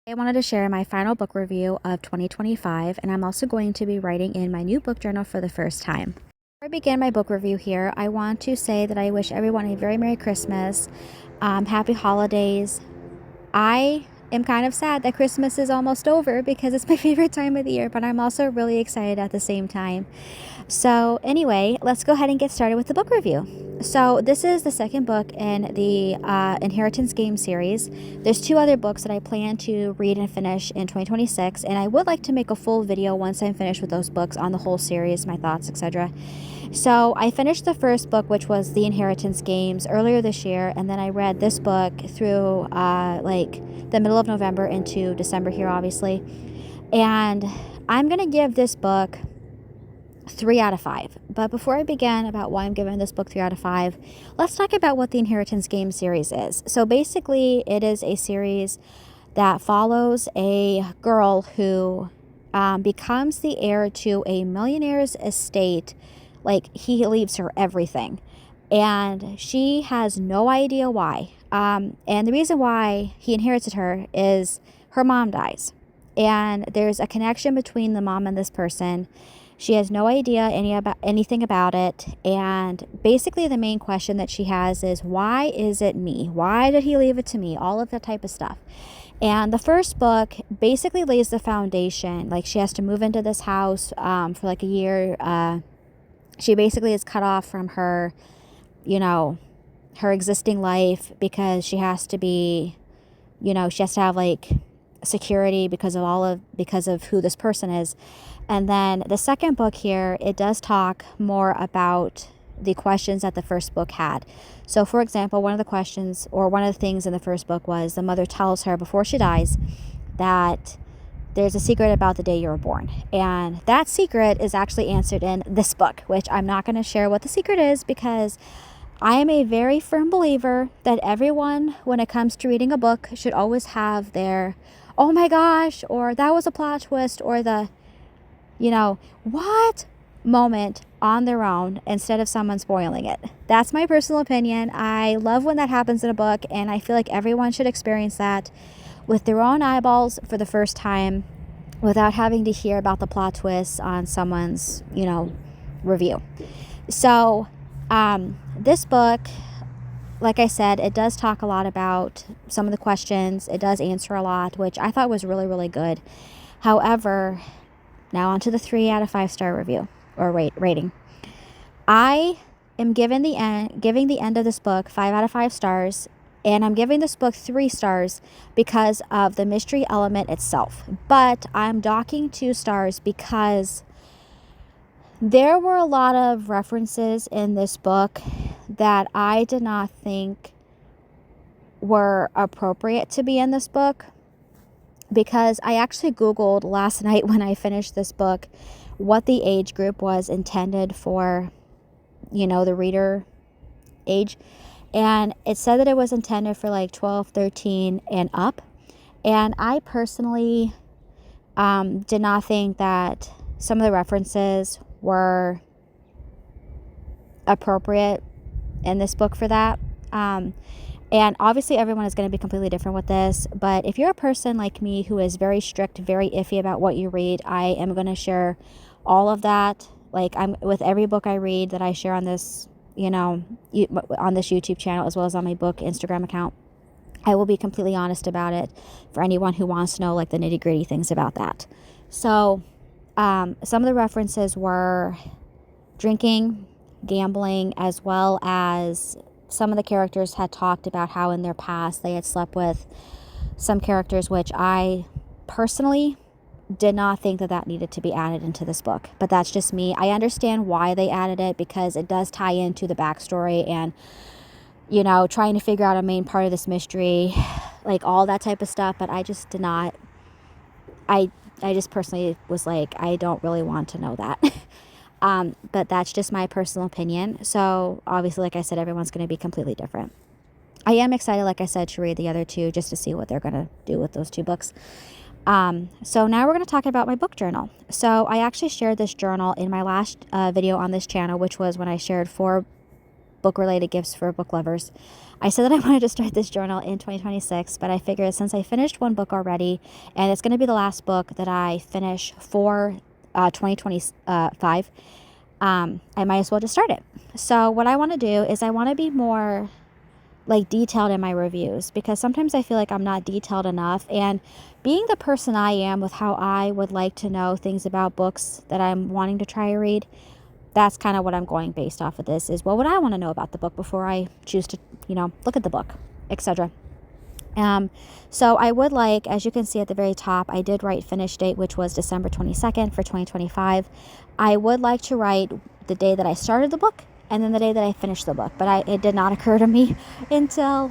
I wanted to share my final book review of 2025, and I'm also going to be writing in my new book journal for the first time. Before I begin my book review here, I want to say that I wish everyone a very Merry Christmas, Happy Holidays. I am kind of sad that Christmas is almost over because it's my favorite time of the year, but I'm also really excited at the same time. So anyway, let's go ahead and get started with the book review. So this is the second book in the Inheritance Game series. There's two other books that I plan to read and finish in 2026, and I would like to make a full video once I'm finished with those books on the whole series, my thoughts, etc. So I finished the first book, which was The Inheritance Games, earlier this year, and then I read this book through like the middle of November into December here, obviously. And I'm going to give this book 3 out of 5. But before I begin about why I'm giving this book 3 out of 5, let's talk about what the Inheritance Game series is. So basically, it is a series that follows a girl who becomes the heir to a millionaire's estate. Like, he leaves her everything. And she has no idea why. And the reason why he inherited her is her mom dies. And there's a connection between the mom and this person. She has no idea anything about it. And basically the main question that she has is, why is it me? Why did he leave it to me? All of that type of stuff. And the first book basically lays the foundation. Like, she has to move into this house for like a year. She basically is cut off from her, her existing life because she has to be, she has to have like security because of who this person is. And then the second book here, it does talk more about the questions that the first book had. So for example, one of the things in the first book was the mother tells her before she dies that there's a secret about the day you were born. And that secret is actually answered in this book, which I'm not going to share what the secret is because I am a very firm believer that everyone, when it comes to reading a book, should always have their, oh my gosh, or that was a plot twist, or the, what moment on their own instead of someone spoiling it. That's my personal opinion. I love when that happens in a book, and I feel like everyone should experience that with their own eyeballs for the first time without having to hear about the plot twists on someone's, review. So this book, like I said, it does talk a lot about some of the questions. It does answer a lot, which I thought was really, really good. However, now onto the 3 out of 5 star review or rating. I am giving the end of this book 5 out of 5 stars, and I'm giving this book 3 stars because of the mystery element itself. But I'm docking 2 stars because there were a lot of references in this book that I did not think were appropriate to be in this book, because I actually Googled last night when I finished this book what the age group was intended for, the reader age. And it said that it was intended for like 12, 13 and up. And I personally did not think that some of the references were appropriate in this book for that. And obviously everyone is going to be completely different with this, but if you're a person like me who is very strict, very iffy about what you read, I am going to share all of that. Like, I'm with every book I read that I share on this, on this YouTube channel, as well as on my book Instagram account. I will be completely honest about it for anyone who wants to know like the nitty-gritty things about that. So some of the references were drinking, gambling, as well as some of the characters had talked about how in their past they had slept with some characters, which I personally did not think that needed to be added into this book. But that's just me. I understand why they added it because it does tie into the backstory and, trying to figure out a main part of this mystery, like all that type of stuff. But I just did not, I just personally was like, I don't really want to know that. But that's just my personal opinion. So obviously, like I said, everyone's going to be completely different. I am excited, like I said, to read the other two just to see what they're going to do with those 2 books. So now we're going to talk about my book journal. So I actually shared this journal in my last video on this channel, which was when I shared 4 book-related gifts for book lovers. I said that I wanted to start this journal in 2026, but I figured since I finished one book already, and it's going to be the last book that I finish for 2025, I might as well just start it. So what I want to do is I want to be more like detailed in my reviews, because sometimes I feel like I'm not detailed enough, and being the person I am with how I would like to know things about books that I'm wanting to try to read, that's kind of what I'm going based off of this, is what would I want to know about the book before I choose to, look at the book, etc. So I would like, as you can see at the very top, I did write finish date, which was December 22nd for 2025. I would like to write the day that I started the book and then the day that I finished the book, but it did not occur to me until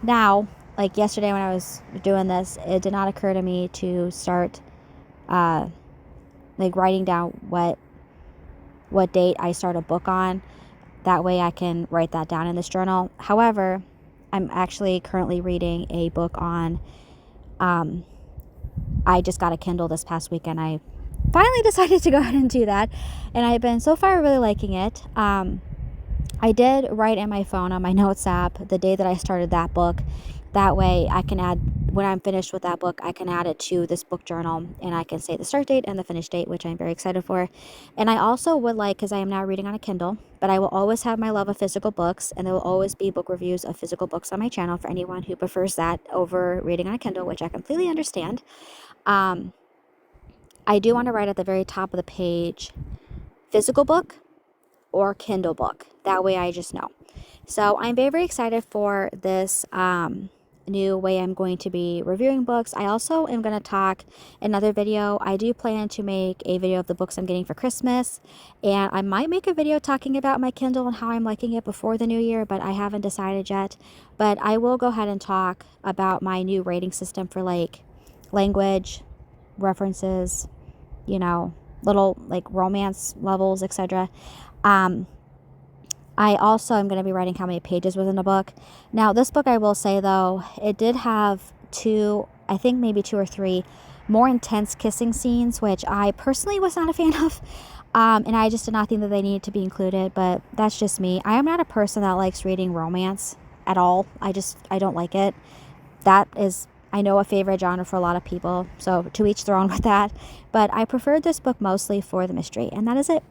now, like yesterday when I was doing this, it did not occur to me to start like writing down what date I start a book on. That way I can write that down in this journal. However, I'm actually currently reading a book on, I just got a Kindle this past weekend. I finally decided to go ahead and do that, and I've been so far really liking it. I did write in my phone on my notes app the day that I started that book. That way I can add, when I'm finished with that book, I can add it to this book journal, and I can say the start date and the finish date, which I'm very excited for. And I also would like, because I am now reading on a Kindle, but I will always have my love of physical books, and there will always be book reviews of physical books on my channel for anyone who prefers that over reading on a Kindle, which I completely understand. I do want to write at the very top of the page, physical book or Kindle book. That way I just know. So I'm very, very excited for this new way I'm going to be reviewing books. I also am going to talk another video. I do plan to make a video of the books I'm getting for Christmas, and I might make a video talking about my Kindle and how I'm liking it before the new year, but I haven't decided yet. But I will go ahead and talk about my new rating system for like language, references, little like romance levels, etc. I also am going to be writing how many pages was in the book. Now, this book, I will say though, it did have I think maybe two or three more intense kissing scenes, which I personally was not a fan of. And I just did not think that they needed to be included, but that's just me. I am not a person that likes reading romance at all. I don't like it. That is, I know, a favorite genre for a lot of people, so to each their own with that. But I preferred this book mostly for the mystery, and that is it.